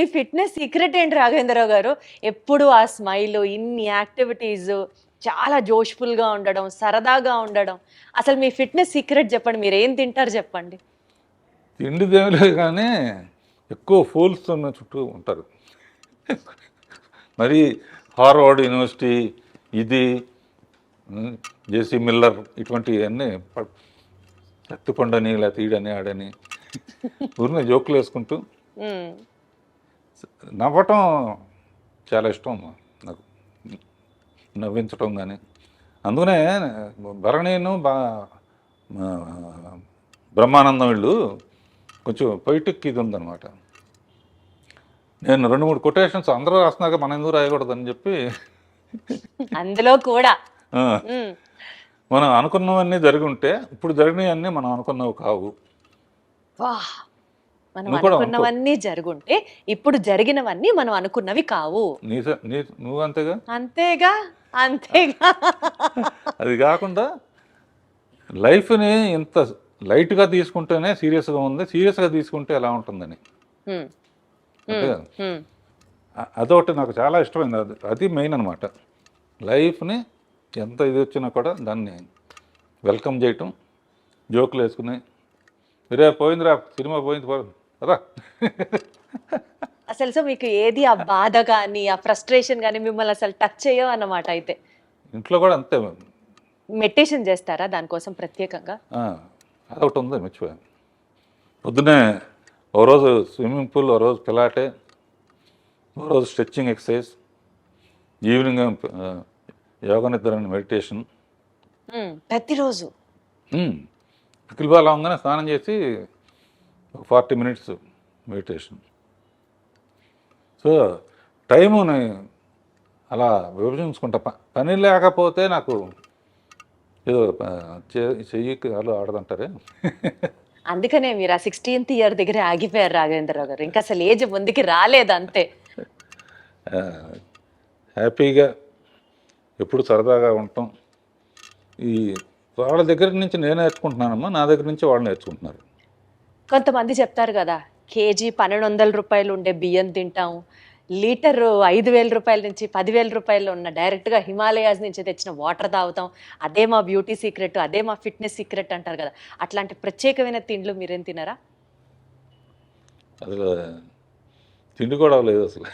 మీ fitness secret ఏంటి రాఘవేంద్రరావు గారు? ఎప్పుడు ఆ స్మైలు, ఇన్ని యాక్టివిటీసు, చాలా జోష్‌ఫుల్‌గా ఉండడం, సరదాగా ఉండడం. అసలు మీ ఫిట్‌నెస్ సీక్రెట్ చెప్పండి. మీరేం తింటారు చెప్పండి? తిండిదేం లేదు కానీ ఎక్కువ ఫూల్స్ ఉన్న చుట్టూ ఉంటారు. మరి హార్వర్డ్ యూనివర్సిటీ ఇది జేసీ మిల్లర్ ఇటువంటివన్నీ శక్తిపండని లేకపోతే ఈడని ఆడని ఊరినే జోకులు వేసుకుంటూ హ్మ్. నవ్వటం చాలా ఇష్టం నాకు, నవ్వించటం కానీ. అందుకనే భరణీను బ్రహ్మానందం వీళ్ళు కొంచెం పొయిటిక్ ఇది ఉందన్నమాట. నేను 2-3 కొటేషన్స్ అందరూ రాస్తున్నాక మనం ఎందుకు రాయకూడదని చెప్పి అందులో కూడా. ఆ, హ్మ్. మనం అనుకున్నవన్నీ జరిగి ఉంటే ఇప్పుడు జరిగినవన్నీ మనం అనుకున్నవి కావు. వాహ్! మనం నువ్వు కూడా అనుకో, అనుకున్నవన్నీ జరుగుంటే, ఇప్పుడు జరిగినవన్నీ మనం అనుకున్నవి కావు. నువ్వు అంతేగా. అంతేగా, అంతేగా. అది కాకుండా లైఫ్ని ఇంత లైట్గా తీసుకుంటేనే సీరియస్గా ఉంది, సీరియస్గా తీసుకుంటే ఎలా ఉంటుందని. హ్మ్. అంతే హ్మ్. కదా. హ్మ్. అదొకటి నాకు చాలా ఇష్టమైంది. అది మెయిన్ అనమాట. లైఫ్ని ఎంత ఇది వచ్చినా కూడా దాన్ని వెల్కమ్ చేయటం, జోకులు వేసుకుని రే పోయిందిరా సినిమా పోయింది రా. అసలు సో మీకు ఏది ఆ బాధ గాని, ఆ ఫ్రస్ట్రేషన్ గాని మిమ్మల్ని అసలు టచ్ చేయవు అన్నమాట అయితే. ఇంట్లో కూడా అంతే. మెడిటేషన్ చేస్తారా దానికోసం ప్రత్యేకంగా? అదొకటి ఉంది మర్చిపోయాను. పొద్దున్నే ఓ రోజు స్విమ్మింగ్ పూల్, ఓ రోజు పిలాటే, ఓ రోజు స్ట్రెచ్చింగ్ ఎక్సర్సైజ్, ఈవినింగ్ యోగ నిద్ర మెడిటేషన్. ప్రతిరోజు. పికిల్ బాగా అవగానే స్నానం చేసి ఒక 40 minutes మెడిటేషన్. సో టైముని అలా విభజించుకుంటా. పని లేకపోతే నాకు ఏదో చెయ్యి కాలు ఆడదంటారే. అందుకనే మీరు ఆ 16th ఇయర్ దగ్గరే ఆగిపోయారు రాఘవేంద్రరావు గారు. ఇంకా అసలు ఏజ్ ముందుకి రాలేదు అంతే. హ్యాపీగా ఎప్పుడు సరదాగా ఉండటం. ఈ వాళ్ళ దగ్గర నుంచి నేను నేర్చుకుంటున్నానమ్మా, నా దగ్గర నుంచి వాళ్ళు నేర్చుకుంటున్నారు. కొంతమంది చెప్తారు కదా, కేజీ 1200 రూపాయలు ఉండే బియ్యం తింటాం, లీటరు 5000 రూపాయల నుంచి 10,000 రూపాయలు ఉన్న డైరెక్ట్గా హిమాలయాస్ నుంచి తెచ్చిన వాటర్ తాగుతాం, అదే మా బ్యూటీ సీక్రెట్, అదే మా ఫిట్నెస్ సీక్రెట్ అంటారు కదా. అట్లాంటి ప్రత్యేకమైన తిండ్లు మీరేం తినరా? అసలు తిండి కూడా లేదు అసలు.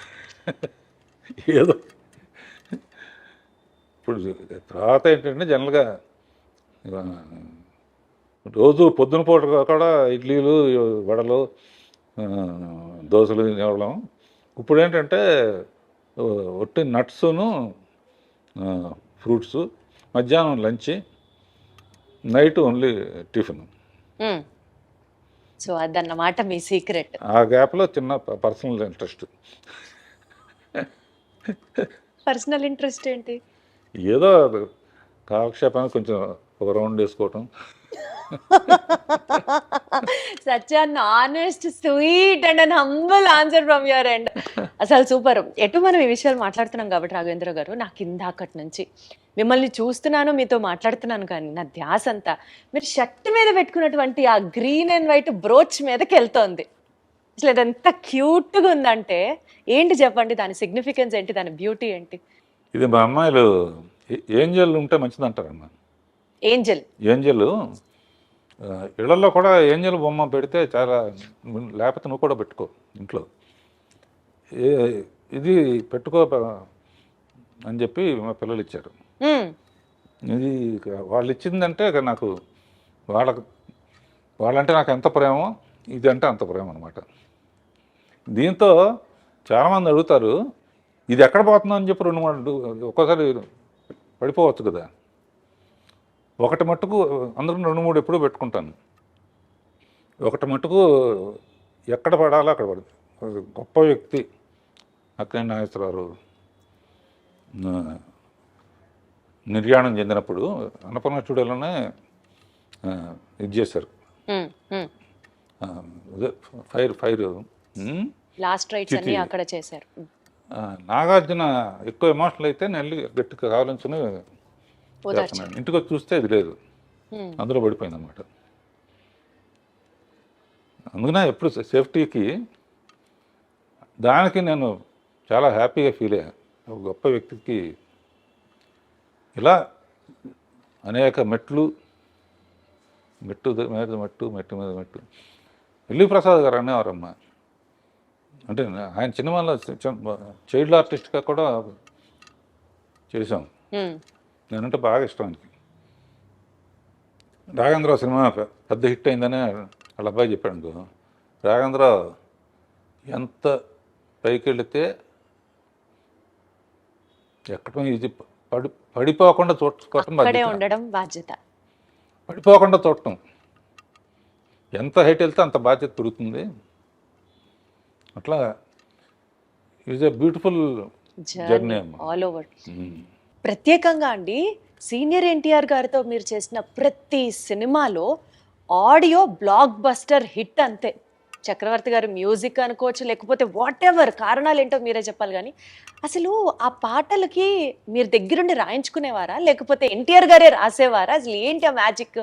ఏదో ఇప్పుడు తర్వాత ఏంటంటే జనరల్గా రోజు పొద్దున పూట కూడా ఇడ్లీలు, వడలు, దోశలు తినేవాళ్ళం. ఇప్పుడు ఏంటంటే ఒట్టి నట్స్ను, ఫ్రూట్స్, మధ్యాహ్నం lunch, night only tiffin. So అదన్నమాట మీ సీక్రెట్. ఆ గ్యాప్లో చిన్న పర్సనల్ ఇంట్రెస్ట్. పర్సనల్ ఇంట్రెస్ట్ ఏంటి? ఏదో కాలక్షేపానికి కొంచెం ఒక రౌండ్ వేసుకోవటం. Such an honest, sweet and an humble answer from your end. అసలు సూపర్. ఎటు మనం ఈ విషయాలు మాట్లాడుతున్నాం కాబట్టి రాఘవేంద్ర గారు, నాకు ఇందాకటి నుంచి మిమ్మల్ని చూస్తున్నాను, మీతో మాట్లాడుతున్నాను కానీ నా ధ్యాస అంతా మీరు షర్ట్ మీద పెట్టుకున్నటువంటి ఆ గ్రీన్ అండ్ వైట్ బ్రోచ్ మీదకి వెళ్తోంది. అసలు అదంతా క్యూట్గా ఉందంటే ఏంటి చెప్పండి, దాని సిగ్నిఫికెన్స్ ఏంటి, దాని బ్యూటీ ఏంటి? ఇది మా అమ్మాయిలు ఏంజల్ ఉంటే మంచిది అంటారమ్మా. ఏంజల్. ఏంజల్ ఇళ్లలో కూడా ఏంజల్ బొమ్మ పెడితే చాలా, లేకపోతే నువ్వు కూడా పెట్టుకో ఇంట్లో. ఇది పెట్టుకో అని చెప్పి మా పిల్లలు ఇచ్చారు. ఇది వాళ్ళు ఇచ్చిందంటే నాకు వాళ్ళంటే నాకు ఎంత ప్రేమో, ఇది అంటే అంత ప్రేమ అనమాట. దీంతో చాలామంది అడుగుతారు, ఇది ఎక్కడ పోతుందో అని చెప్పి 2-3 ఒక్కోసారి పడిపోవచ్చు కదా. ఒకటి మట్టుకు అందరూ 2-3 ఎప్పుడూ పెట్టుకుంటాను. ఒకటి మట్టుకు ఎక్కడ పడాలో అక్కడ పడుతుంది. గొప్ప వ్యక్తి అక్కినేని నాగేశ్వరరావు నిర్యాణం చెందినప్పుడు అన్నపూర్ణ స్టూడియోలోనే ఇది చేశారు. ఫైర్ లాస్ట్ రైట్స్ అన్ని అక్కడ చేశారు. నాగార్జున ఎక్కువ ఎమోషనల్ అయితే నేను గట్టిగా కావాలని ఇంటికి వచ్చి చూస్తే ఇది లేదు, అందులో పడిపోయింది అనమాట. అందుకనే ఎప్పుడు సేఫ్టీకి దానికి నేను చాలా హ్యాపీగా ఫీల్ అయ్యాను. ఒక గొప్ప వ్యక్తికి ఇలా అనేక మెట్టు మీద మెట్టు మీద మెట్టు. ఎల్వి ప్రసాద్ గారు అనేవారమ్మా, అంటే ఆయన సినిమాలో చైల్డ్ ఆర్టిస్ట్గా కూడా చేశాం. నేనంటే బాగా ఇష్టం ఆయనకి. రాఘవేంద్ర సినిమా పెద్ద హిట్ అయిందని వాళ్ళ అబ్బాయి చెప్పాడు అనుకో, రాఘవేంద్ర ఎంత పైకి వెళితే ఎక్కడం ఇది పడిపోకుండా చూడటం అక్కడే ఉండడం బాధ్యత. పడిపోకుండా చూడటం, ఎంత హైట్ వెళ్తే అంత బాధ్యత పెరుగుతుంది. అట్లా is a beautiful journey all over. ప్రత్యేకంగా అండి సీనియర్ ఎన్టీఆర్ గారితో మీరు చేసిన ప్రతి సినిమాలో ఆడియో బ్లాక్ బస్టర్ హిట్ అంతే. చక్రవర్తి గారు మ్యూజిక్ అనుకోవచ్చు, లేకపోతే వాట్ ఎవర్, కారణాలు ఏంటో మీరే చెప్పాలి. కానీ అసలు ఆ పాటలకి మీరు దగ్గరుండి రాయించుకునేవారా, లేకపోతే ఎన్టీఆర్ గారే రాసేవారా? అసలు ఏంటి ఆ మ్యాజిక్?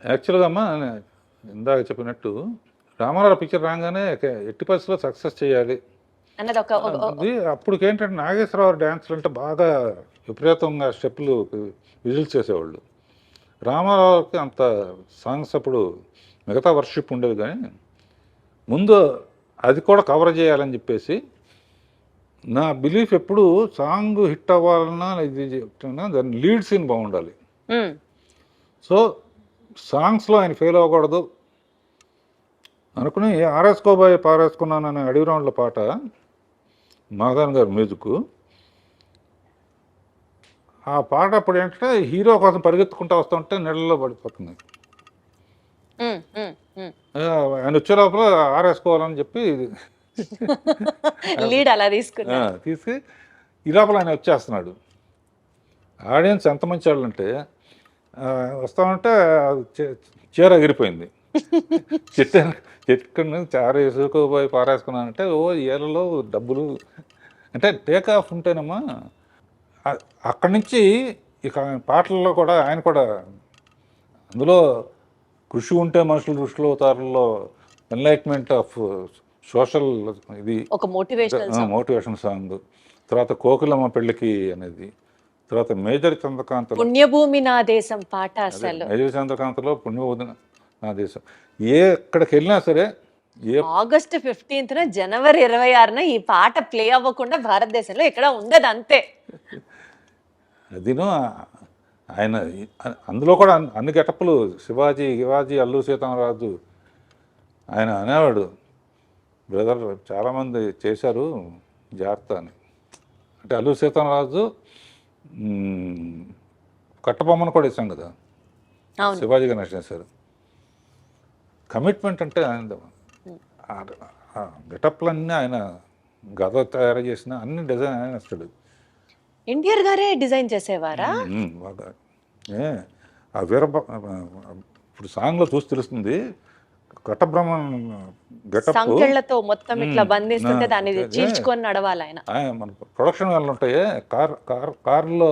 యాక్చువల్గా అమ్మా, ఇందాక చెప్పినట్టు రామారావు పిక్చర్ రాగానే ఎట్టి పరిస్థితుల్లో సక్సెస్ చేయాలి అన్నది ఒక అప్పుడు ఏంటంటే నాగేశ్వరరావు డ్యాన్స్లు అంటే బాగా విపరీతంగా స్టెప్పులు విజిల్స్ చేసేవాళ్ళు. రామారావుకి అంత సాంగ్స్ అప్పుడు మిగతా వర్షిప్ ఉండేది, కానీ ముందు అది కూడా కవర్ చేయాలని చెప్పేసి నా బిలీఫ్ ఎప్పుడు సాంగ్ హిట్ అవ్వాలన్నా ఇది చెప్తున్నా దాని లీడ్ సీన్ బాగుండాలి. సో సాంగ్స్లో ఆయన ఫెయిల్ అవ్వకూడదు అనుకుని ఆరేసుకోబోయే పారేసుకున్నాను అనే అడవి రౌండ్ల పాట మాధవన్ గారు మ్యూజిక్. ఆ పాట అప్పుడు ఏంటంటే హీరో కోసం పరిగెత్తుకుంటూ వస్తుంటే నీళ్ళలో పడిపోతుంది. ఆయన వచ్చే లోపల ఆరేసుకోవాలని చెప్పి లీడ్ అలా తీసుకు ఈ లోపల ఆయన వచ్చేస్తున్నాడు. ఆడియన్స్ ఎంత మంచి వాళ్ళు అంటే వస్తామంటే చీర ఎగిరిపోయింది. చెట్టు నుంచి చార వేసుకోబోయి పారేసుకున్నానంటే ఓ ఏళ్ళలో డబ్బులు అంటే టేక్ ఆఫ్ ఉంటేనమ్మా. అక్కడి నుంచి ఇక పాటల్లో కూడా ఆయన కూడా అందులో కృషి ఉంటే మనుషులు దృష్టిలో అవుతారులో ఎన్లైట్మెంట్ ఆఫ్ సోషల్ ఇది ఒక మోటివేషన్ సాంగ్. తర్వాత కోకిలమ్మ పెళ్ళికి అనేది, తర్వాత మేజర్ చంద్రకాంత్ పుణ్యభూమి నా దేశం పాట. అసలు మేజర్ చంద్రకాంత్లో పుణ్యభూమి నా దేశం ఎక్కడికి వెళ్ళినా సరే ఆగస్టు 15th జనవరి 26న ఈ పాట ప్లే అవ్వకుండా భారతదేశంలో ఎక్కడ ఉండదు అంతే. అదిను ఆయన అందులో కూడా అన్ని గెటప్పులు శివాజీ అల్లూరి సీతారామరాజు. ఆయన అనేవాడు, బ్రదర్ చాలామంది చేశారు జాగ్రత్త అని. అంటే అల్లూరి సీతారామరాజు కట్టబొమ్మను కూడా ఇస్తాం కదా, శివాజీ గణేష్ చేశారు. కమిట్మెంట్ అంటే ఆయన గెటప్లన్నీ ఆయన గద తయారు చేసిన అన్ని డిజైన్ ఆయన వస్తాడు. ఎన్టీఆర్ గారే డిజైన్ చేసేవారా? బాగా ఆ ఇప్పుడు సాంగ్లో చూసి తెలుస్తుంది. కట్టబ్రహ్మన్ గెటప్ సంకెళ్ళతో మొత్తం ఇట్లా బంధిస్తుంటే దాన్ని చీల్చుకొని నడవాలి ఆయన. మన ప్రొడక్షన్ వాళ్ళు ఉంటాయి, కారులో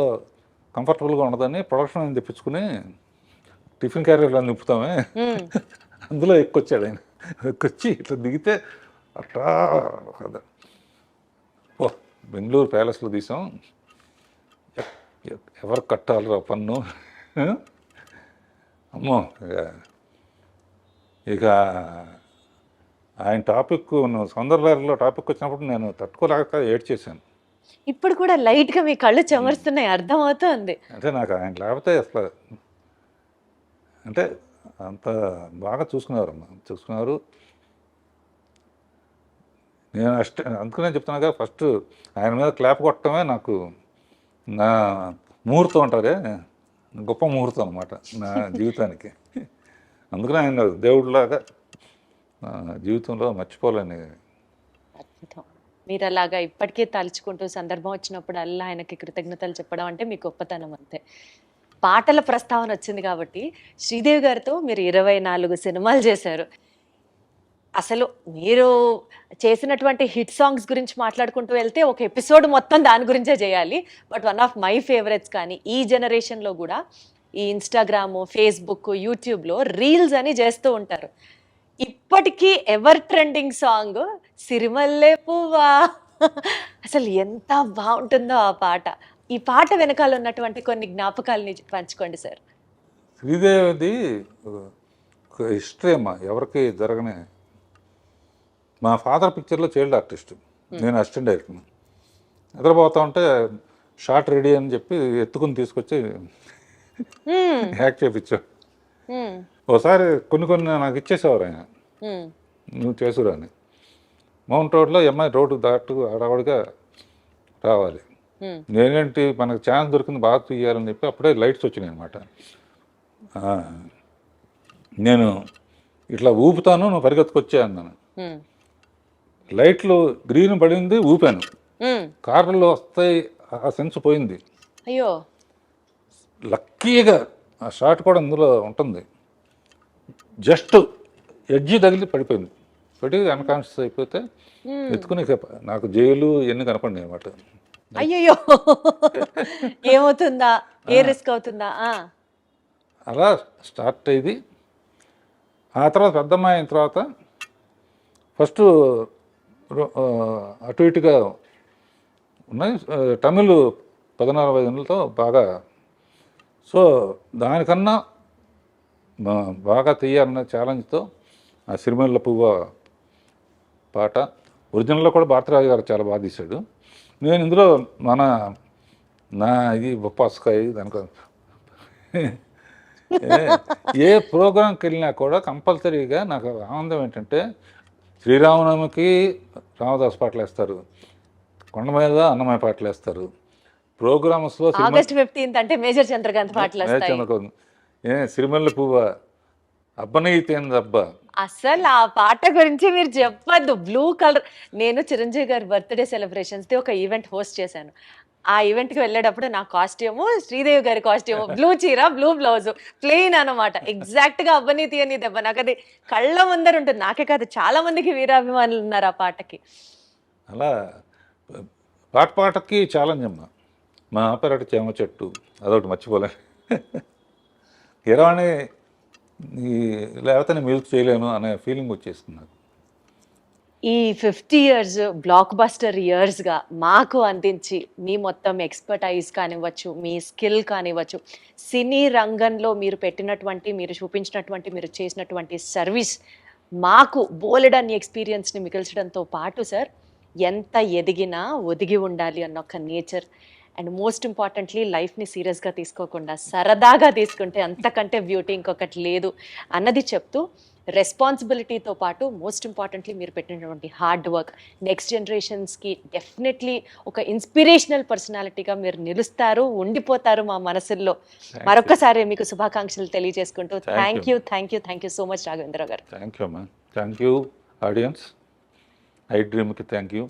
కంఫర్టబుల్గా ఉండదని ప్రొడక్షన్ అని తెప్పించుకుని టిఫిన్ క్యారియర్లో నింపుతామే, అందులో ఎక్కొచ్చాడు ఆయన. ఎక్కొచ్చి ఇట్లా దిగితే అట్లా ఓ బెంగళూరు ప్యాలెస్లో తీసాం, ఎవరు కట్టాలిరా పన్ను. అమ్మో ఇక ఆయన టాపిక్ సౌందర్యలో టాపిక్ వచ్చినప్పుడు నేను తట్టుకోలేక ఏడ్చేసాను. ఇప్పుడు కూడా లైట్గా మీ కళ్ళు చెమరుస్తున్నాయి, అర్థమవుతుంది. అంటే నాకు ఆయన లేకపోతే అసలు అంటే అంత బాగా చూసుకున్నారు. నేను అందుకనే చెప్తున్నా కదా, ఫస్ట్ ఆయన మీద క్లాప్ కొట్టడమే నాకు నా ముహూర్తం అంటారే, గొప్ప ముహూర్తం అనమాట నా జీవితానికి. అందుకనే ఆయన దేవుడిలాగా జీవితంలో మర్చిపోలేని. మీరు అలాగా ఇప్పటికే తలుచుకుంటూ సందర్భం వచ్చినప్పుడు అల్లా ఆయనకి కృతజ్ఞతలు చెప్పడం అంటే మీ గొప్పతనం అంతే. పాటల ప్రస్తావన వచ్చింది కాబట్టి శ్రీదేవి గారితో మీరు 24 సినిమాలు చేశారు. అసలు మీరు చేసినటువంటి హిట్ సాంగ్స్ గురించి మాట్లాడుకుంటూ వెళ్తే ఒక ఎపిసోడ్ మొత్తం దాని గురించే చేయాలి. But one of my favourites కానీ ఈ జనరేషన్లో కూడా ఈ ఇన్స్టాగ్రాము, ఫేస్బుక్, యూట్యూబ్లో రీల్స్ అని చేస్తూ ఉంటారు. ఇప్పటికీ ఎవర్ ట్రెండింగ్ సాంగ్ సిరిమల్లె పువ్వా. అసలు ఎంత బాగుంటుందో ఆ పాట. ఈ పాట వెనకాల ఉన్నటువంటి కొన్ని జ్ఞాపకాలని పంచుకోండి సార్. శ్రీదేవిది ఒక హిస్టరీ అమ్మా, ఎవరికి జరగని. మా ఫాదర్ పిక్చర్లో చైల్డ్ ఆర్టిస్ట్, నేను అసిస్టెంట్ డైరెక్టర్. నిద్రపోతా ఉంటే షార్ట్ రెడీ అని చెప్పి ఎత్తుకుని తీసుకొచ్చి యాక్ట్ చేయించాడు. ఒకసారి కొన్ని నాకు ఇచ్చేసేవారు ఆయన, నువ్వు చేసురా అని. మౌంట్ రోడ్లో ఎంఐ రోడ్డు దాటు అడవడిగా రావాలి. నేనేంటి మనకు ఛాన్స్ దొరికింది బాగా తీయాలని చెప్పి అప్పుడే లైట్స్ వచ్చినాయి అనమాట. నేను ఇట్లా ఊపుతాను, నువ్వు పరిగెత్తుకొచ్చా అన్నాను. లైట్లు గ్రీన్ పడింది, ఊపాను. కార్లలో వస్తాయి, ఆ సెన్స్ పోయింది. అయ్యో, లక్కీగా ఆ షాట్ కూడా అందులో ఉంటుంది. జస్ట్ ఎడ్జి తగిలి పడిపోయింది. పడి అన్కాన్షియస్ అయిపోతే ఎత్తుకుని నాకు జైలు ఇవన్నీ కనపడినాయి అనమాట. అయ్యో, ఏమవుతుందా, ఏ రిస్క్ అవుతుందా. అలా స్టార్ట్ అయ్యింది. ఆ తర్వాత పెద్దమ్మాయి అయిన తర్వాత ఫస్ట్ అటు ఇటుగా ఉన్నాయి. తమిళ్ 14 బాగా. సో దానికన్నా బాగా తీయాలన్న ఛాలెంజ్తో ఆ సిరిమల్లె పువ్వ పాట ఒరిజినల్లో కూడా భారతరాజు గారు చాలా బాగా తీశాడు. నేను ఇందులో నా ఇది బొప్పాస్కాయ దానికో ఏ ప్రోగ్రాంకి వెళ్ళినా కూడా కంపల్సరీగా నాకు ఆనందం ఏంటంటే శ్రీరామనవమికి రామదాస్ పాటలు వేస్తారు, కొండ మీద అన్నమయ్య పాటలు వేస్తారు. ప్రోగ్రామ్స్లో ఆగస్ట్ 15 అంటే మేజర్ చంద్రకాంత్ పాటలు వస్తాయి. సిరిమల్లె పువ్వ అబ్బనైతేందబ్బా. అసలు ఆ పాట గురించి మీరు చెప్పద్దు. బ్లూ కలర్, నేను చిరంజీవి గారి బర్త్డే సెలబ్రేషన్స్ది ఒక ఈవెంట్ హోస్ట్ చేశాను. ఆ ఈవెంట్కి వెళ్ళేటప్పుడు నా కాస్ట్యూము శ్రీదేవి గారి కాస్ట్యూము, బ్లూ చీర, బ్లూ బ్లౌజ్, ప్లెయిన్ అనమాట. ఎగ్జాక్ట్గా అబ్బనీతి అని దెబ్బ నాకు అది కళ్ళ ముందర ఉంటుంది. నాకే కాదు, చాలా మందికి వీరాభిమానులు ఉన్నారు ఆ పాటకి. అలా పాటకి ఛాలెంజ్ అమ్మా. మా ఆపరేట చేమ చెట్టు అదొకటి మర్చిపోలే. హీరోని లేకపోతే నేను మ్యూజిక్ చేయలేను అనే ఫీలింగ్ వచ్చేస్తుంది నాకు. ఈ 50 years బ్లాక్ బస్టర్ ఇయర్స్గా మాకు అందించి మీ మొత్తం ఎక్స్పర్టైజ్ కానివ్వచ్చు, మీ స్కిల్ కానివ్వచ్చు, సినీ రంగంలో మీరు పెట్టినటువంటి, మీరు చూపించినటువంటి, మీరు చేసినటువంటి సర్వీస్ మాకు బోలెడన్ని ఎక్స్పీరియన్స్ని మిగిల్చడంతో పాటు సార్, ఎంత ఎదిగినా ఒదిగి ఉండాలి అన్న ఒక నేచర్, అండ్ మోస్ట్ ఇంపార్టెంట్లీ లైఫ్ని సీరియస్గా తీసుకోకుండా సరదాగా తీసుకుంటే అంతకంటే బ్యూటీ ఇంకొకటి లేదు అన్నది చెప్తూ, రెస్పాన్సిబిలిటీతో పాటు మోస్ట్ ఇంపార్టెంట్లీ మీరు పెట్టినటువంటి హార్డ్ వర్క్ నెక్స్ట్ జనరేషన్స్కి డెఫినెట్లీ ఒక ఇన్స్పిరేషనల్ పర్సనాలిటీగా మీరు నిలుస్తారు, ఉండిపోతారు మా మనసుల్లో. మరొకసారి మీకు శుభాకాంక్షలు తెలియజేసుకుంటూ thank you so much Raghavendra garu. Thank you అమ్మా. Thank you audience. ఐ డ్రీమ్కి థ్యాంక్ యూ.